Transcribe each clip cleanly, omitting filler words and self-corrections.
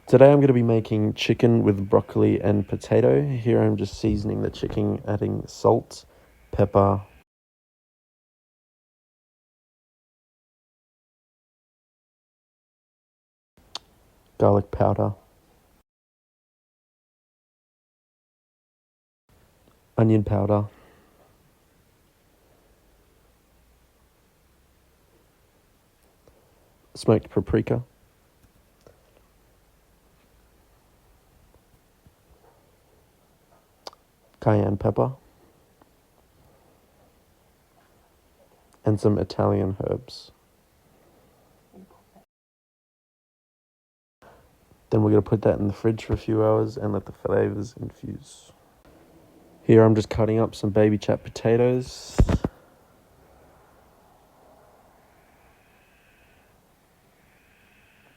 Today I'm going to be making chicken with broccoli and potato. Here I'm just seasoning the chicken, adding salt, pepper, garlic powder, onion powder, smoked paprika, cayenne pepper, and some Italian herbs. Then we're going to put that in the fridge for a few hours and let the flavors infuse. Here I'm just cutting up some baby chat potatoes.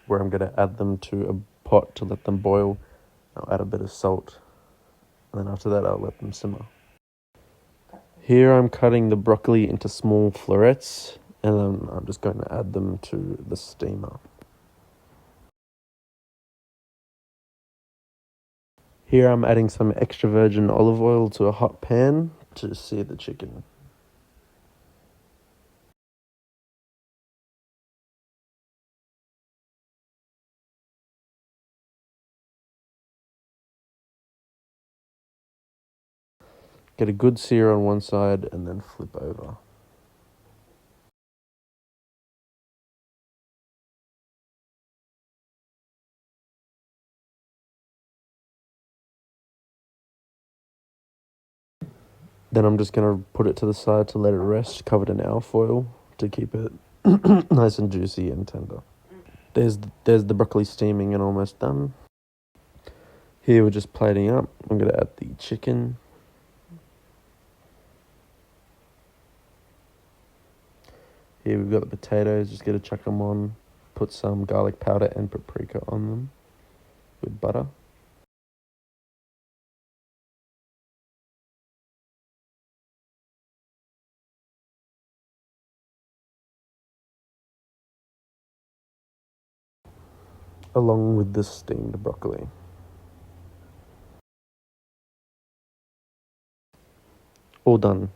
Where I'm going to add them to a pot to let them boil. I'll add a bit of salt. And then after that I'll let them simmer. Here I'm cutting the broccoli into small florets, and then I'm just going to add them to the steamer. Here I'm adding some extra virgin olive oil to a hot pan to sear the chicken. Get a good sear on one side and then flip over. Then I'm just going to put it to the side to let it rest, covered in alfoil to keep it nice and juicy and tender. There's the broccoli steaming and almost done. Here we're just plating up. I'm going to add the chicken. Here we've got the potatoes, just going to chuck them on. Put some garlic powder and paprika on them with butter. Along with the steamed broccoli. All done.